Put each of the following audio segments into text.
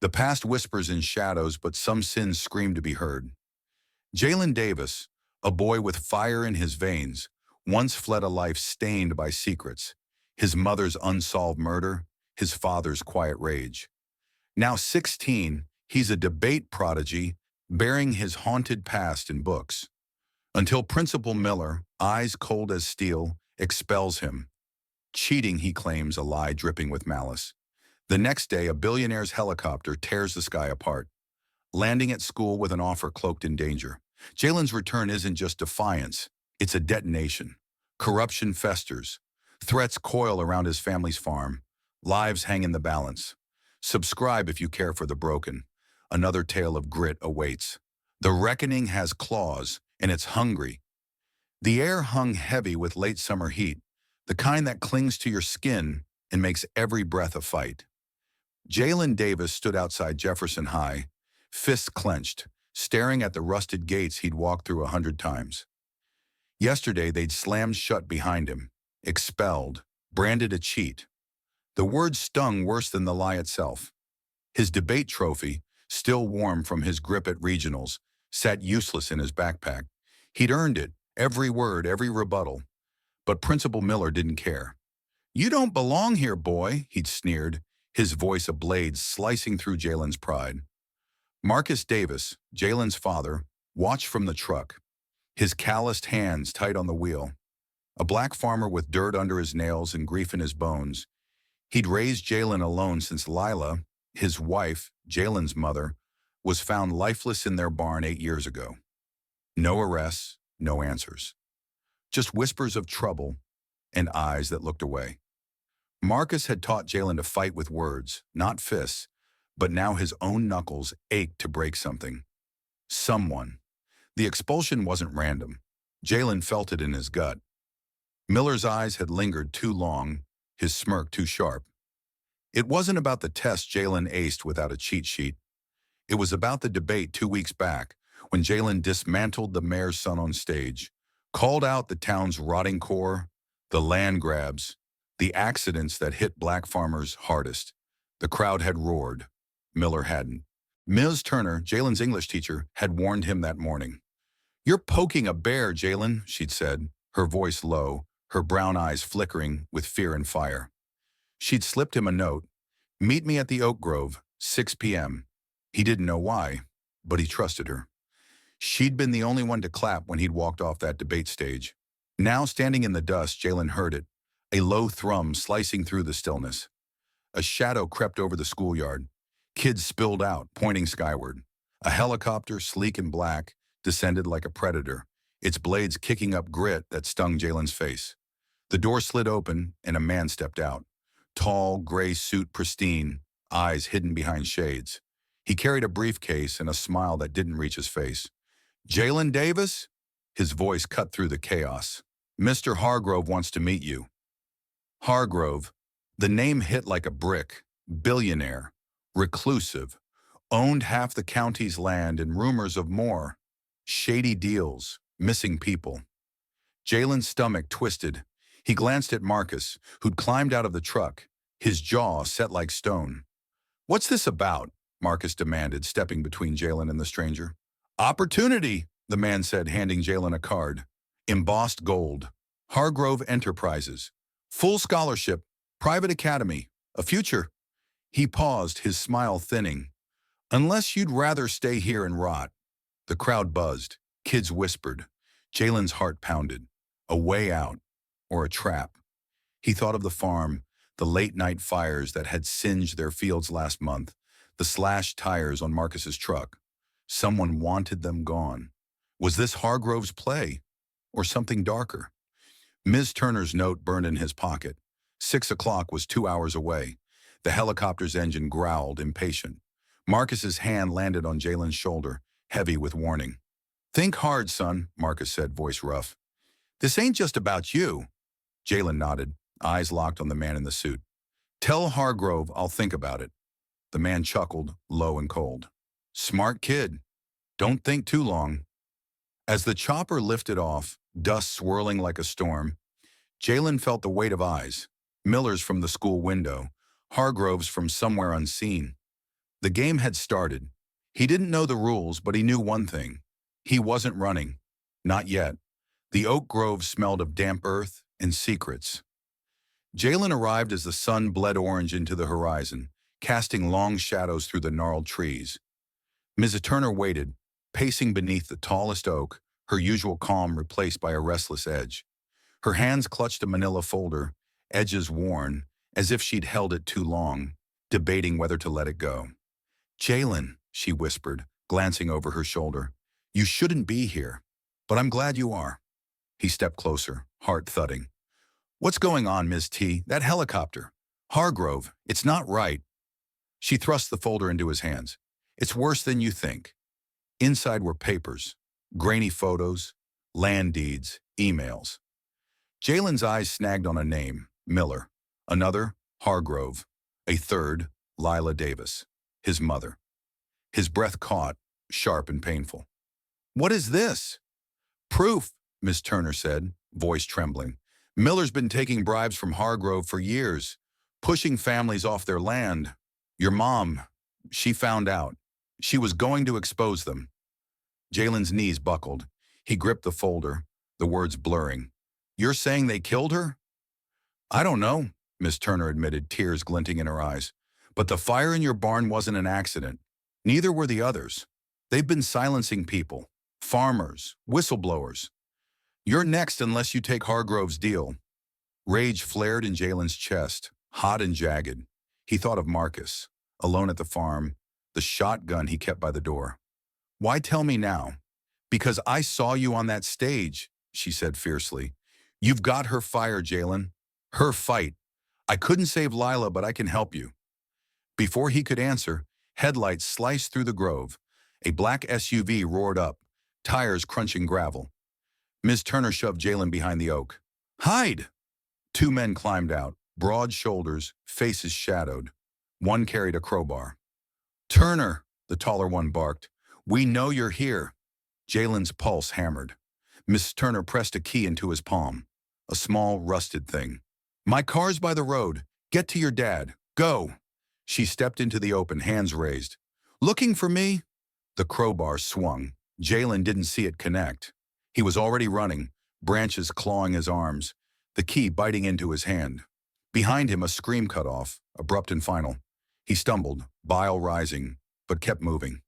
The past whispers in shadows, but some sins scream to be heard. Jalen Davis, a boy with fire in his veins, once fled a life stained by secrets, his mother's unsolved murder, his father's quiet rage. Now 16, he's a debate prodigy, bearing his haunted past in books. Until Principal Miller, eyes cold as steel, expels him. Cheating, he claims, a lie dripping with malice. The next day, a billionaire's helicopter tears the sky apart, landing at school with an offer cloaked in danger. Jalen's return isn't just defiance, it's a detonation. Corruption festers. Threats coil around his family's farm. Lives hang in the balance. Subscribe if you care for the broken. Another tale of grit awaits. The reckoning has claws, and it's hungry. The air hung heavy with late summer heat, the kind that clings to your skin and makes every breath a fight. Jalen Davis stood outside Jefferson High, fists clenched, staring at the rusted gates he'd walked through 100 times. Yesterday, they'd slammed shut behind him, expelled, branded a cheat. The word stung worse than the lie itself. His debate trophy, still warm from his grip at regionals, sat useless in his backpack. He'd earned it, every word, every rebuttal. But Principal Miller didn't care. "You don't belong here, boy," he'd sneered, his voice a blade slicing through Jalen's pride. Marcus Davis, Jalen's father, watched from the truck, his calloused hands tight on the wheel. A black farmer with dirt under his nails and grief in his bones. He'd raised Jalen alone since Lila, his wife, Jalen's mother, was found lifeless in their barn 8 years ago. No arrests, no answers. Just whispers of trouble and eyes that looked away. Marcus had taught Jalen to fight with words, not fists, but now his own knuckles ached to break something. Someone. The expulsion wasn't random. Jalen felt it in his gut. Miller's eyes had lingered too long, his smirk too sharp. It wasn't about the test Jalen aced without a cheat sheet. It was about the debate 2 weeks back, when Jalen dismantled the mayor's son on stage, called out the town's rotting core, the land grabs, the accidents that hit black farmers hardest. The crowd had roared. Miller hadn't. Ms. Turner, Jalen's English teacher, had warned him that morning. "You're poking a bear, Jalen," she'd said, her voice low, her brown eyes flickering with fear and fire. She'd slipped him a note. "Meet me at the Oak Grove, 6 p.m. He didn't know why, but he trusted her. She'd been the only one to clap when he'd walked off that debate stage. Now, standing in the dust, Jalen heard it, a low thrum slicing through the stillness. A shadow crept over the schoolyard. Kids spilled out, pointing skyward. A helicopter, sleek and black, descended like a predator, its blades kicking up grit that stung Jalen's face. The door slid open, and a man stepped out. Tall, gray suit pristine, eyes hidden behind shades. He carried a briefcase and a smile that didn't reach his face. "Jalen Davis?" His voice cut through the chaos. "Mr. Hargrove wants to meet you." Hargrove. The name hit like a brick. Billionaire. Reclusive. Owned half the county's land and rumors of more. Shady deals. Missing people. Jalen's stomach twisted. He glanced at Marcus, who'd climbed out of the truck, his jaw set like stone. "What's this about?" Marcus demanded, stepping between Jalen and the stranger. "Opportunity," the man said, handing Jalen a card. Embossed gold. Hargrove Enterprises. Full scholarship. Private academy. A future. He paused, his smile thinning. "Unless you'd rather stay here and rot." The crowd buzzed. Kids whispered. Jalen's heart pounded. A way out. Or a trap. He thought of the farm, the late-night fires that had singed their fields last month, the slashed tires on Marcus's truck. Someone wanted them gone. Was this Hargrove's play? Or something darker? Ms. Turner's note burned in his pocket. 6 o'clock was 2 hours away. The helicopter's engine growled, impatient. Marcus's hand landed on Jalen's shoulder, heavy with warning. "Think hard, son," Marcus said, voice rough. "This ain't just about you." Jalen nodded, eyes locked on the man in the suit. "Tell Hargrove I'll think about it." The man chuckled, low and cold. "Smart kid. Don't think too long." As the chopper lifted off, dust swirling like a storm, Jalen felt the weight of eyes. Miller's from the school window, Hargrove's from somewhere unseen. The game had started. He didn't know the rules, but he knew one thing. He wasn't running. Not yet. The oak grove smelled of damp earth and secrets. Jalen arrived as the sun bled orange into the horizon, casting long shadows through the gnarled trees. Mrs. Turner waited, pacing beneath the tallest oak, her usual calm replaced by a restless edge. Her hands clutched a manila folder, edges worn, as if she'd held it too long, debating whether to let it go. "Jalen," she whispered, glancing over her shoulder, "you shouldn't be here, but I'm glad you are." He stepped closer, heart thudding. "What's going on, Ms. T? That helicopter. Hargrove, it's not right." She thrust the folder into his hands. "It's worse than you think." Inside were papers, grainy photos, land deeds, emails. Jalen's eyes snagged on a name, Miller. Another, Hargrove. A third, Lila Davis, his mother. His breath caught, sharp and painful. "What is this?" "Proof," Miss Turner said, voice trembling. "Miller's been taking bribes from Hargrove for years, pushing families off their land. Your mom, she found out. She was going to expose them." Jalen's knees buckled. He gripped the folder, the words blurring. "You're saying they killed her?" "I don't know," Miss Turner admitted, tears glinting in her eyes. "But the fire in your barn wasn't an accident. Neither were the others. They've been silencing people, farmers, whistleblowers. You're next unless you take Hargrove's deal." Rage flared in Jalen's chest, hot and jagged. He thought of Marcus, alone at the farm, the shotgun he kept by the door. "Why tell me now?" "Because I saw you on that stage," she said fiercely. "You've got her fired, Jalen. Her fight. I couldn't save Lila, but I can help you." Before he could answer, headlights sliced through the grove. A black SUV roared up, tires crunching gravel. Ms. Turner shoved Jalen behind the oak. "Hide!" Two men climbed out, broad shoulders, faces shadowed. One carried a crowbar. "Turner," the taller one barked. "We know you're here." Jalen's pulse hammered. Miss Turner pressed a key into his palm. A small, rusted thing. "My car's by the road. Get to your dad. Go." She stepped into the open, hands raised. "Looking for me?" The crowbar swung. Jalen didn't see it connect. He was already running, branches clawing his arms, the key biting into his hand. Behind him, a scream cut off, abrupt and final. He stumbled, bile rising, but kept moving.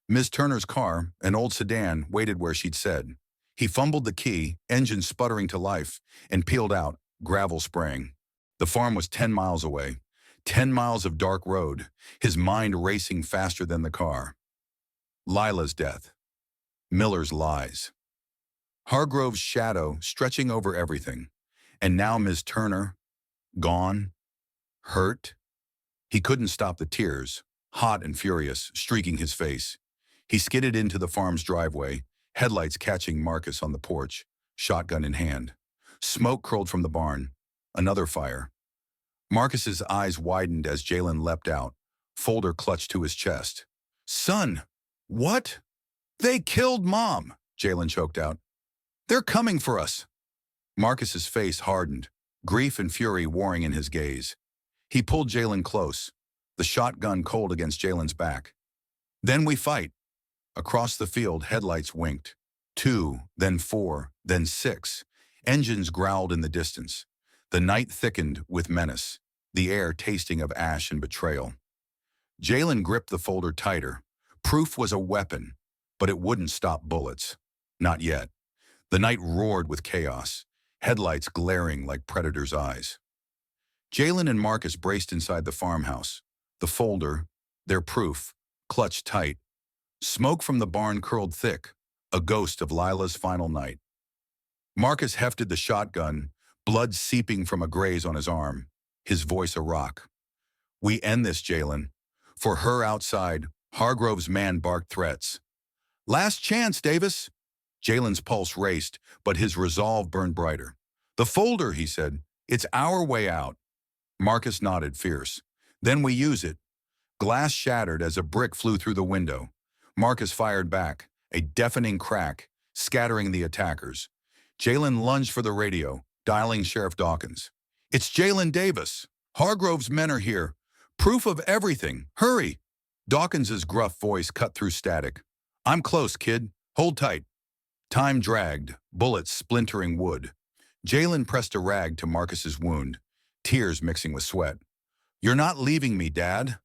Ms. Turner's car, an old sedan, waited where she'd said. He fumbled the key, engine sputtering to life, and peeled out, gravel spraying. The farm was 10 miles away. 10 miles of dark road, his mind racing faster than the car. Lila's death. Miller's lies. Hargrove's shadow stretching over everything. And now Ms. Turner, gone, hurt. He couldn't stop the tears, hot and furious, streaking his face. He skidded into the farm's driveway, headlights catching Marcus on the porch, shotgun in hand. Smoke curled from the barn. Another fire. Marcus's eyes widened as Jalen leapt out, folder clutched to his chest. "Son, what?" "They killed Mom," Jalen choked out. "They're coming for us." Marcus's face hardened, grief and fury warring in his gaze. He pulled Jalen close, the shotgun cold against Jalen's back. "Then we fight." Across the field, headlights winked. 2, then 4, then 6. Engines growled in the distance. The night thickened with menace, the air tasting of ash and betrayal. Jalen gripped the folder tighter. Proof was a weapon, but it wouldn't stop bullets. Not yet. The night roared with chaos, headlights glaring like predators' eyes. Jalen and Marcus braced inside the farmhouse, the folder, their proof, clutched tight. Smoke from the barn curled thick, a ghost of Lila's final night. Marcus hefted the shotgun, blood seeping from a graze on his arm, his voice a rock. "We end this, Jalen." For her outside, Hargrove's man barked threats. "Last chance, Davis." Jalen's pulse raced, but his resolve burned brighter. "The folder," he said. "It's our way out." Marcus nodded, fierce. "Then we use it." Glass shattered as a brick flew through the window. Marcus fired back, a deafening crack, scattering the attackers. Jalen lunged for the radio, dialing Sheriff Dawkins. "It's Jalen Davis. Hargrove's men are here. Proof of everything. Hurry." Dawkins's gruff voice cut through static. I'm close, kid. Hold tight. Time dragged, bullets splintering wood. Jalen pressed a rag to Marcus's wound, tears mixing with sweat. You're not leaving me, Dad.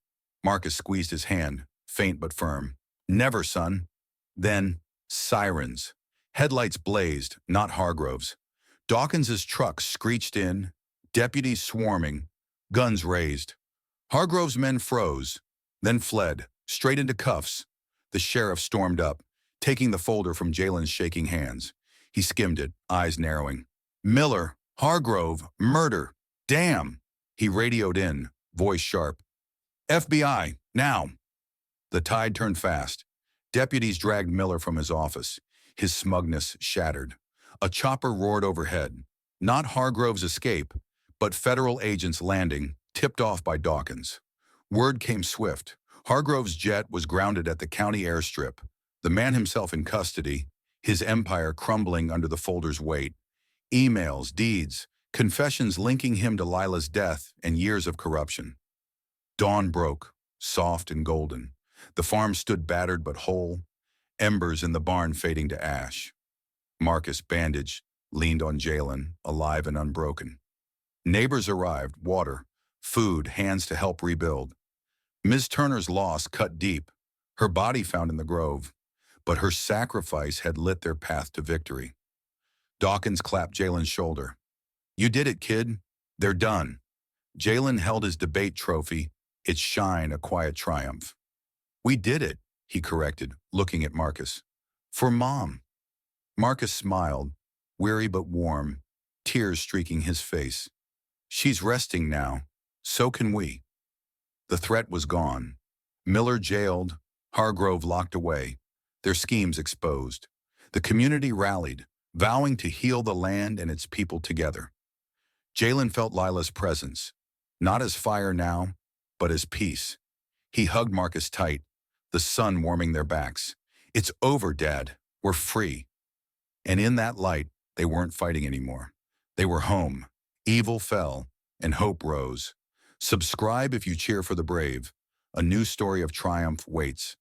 Marcus squeezed his hand, faint but firm. Never, son. Then, sirens. Headlights blazed, not Hargrove's. Dawkins's truck screeched in, deputies swarming, guns raised. Hargrove's men froze, then fled, straight into cuffs. The sheriff stormed up, taking the folder from Jalen's shaking hands. He skimmed it, eyes narrowing. Miller, Hargrove, murder. Damn! He radioed in, voice sharp. FBI, now! The tide turned fast. Deputies dragged Miller from his office, his smugness shattered. A chopper roared overhead. Not Hargrove's escape, but federal agents landing, tipped off by Dawkins. Word came swift. Hargrove's jet was grounded at the county airstrip, the man himself in custody, his empire crumbling under the folder's weight. Emails, deeds, confessions linking him to Lila's death and years of corruption. Dawn broke, soft and golden. The farm stood battered but whole, embers in the barn fading to ash. Marcus, bandaged, leaned on Jalen, alive and unbroken. Neighbors arrived, water, food, hands to help rebuild. Ms. Turner's loss cut deep, her body found in the grove, but her sacrifice had lit their path to victory. Dawkins clapped Jalen's shoulder. You did it, kid. They're done. Jalen held his debate trophy, its shine a quiet triumph. We did it, he corrected, looking at Marcus. For Mom. Marcus smiled, weary but warm, tears streaking his face. She's resting now. So can we. The threat was gone. Miller jailed, Hargrove locked away, their schemes exposed. The community rallied, vowing to heal the land and its people together. Jalen felt Lila's presence, not as fire now, but as peace. He hugged Marcus tight, the sun warming their backs. It's over, Dad. We're free. And in that light, they weren't fighting anymore. They were home. Evil fell, and hope rose. Subscribe if you cheer for the brave. A new story of triumph waits.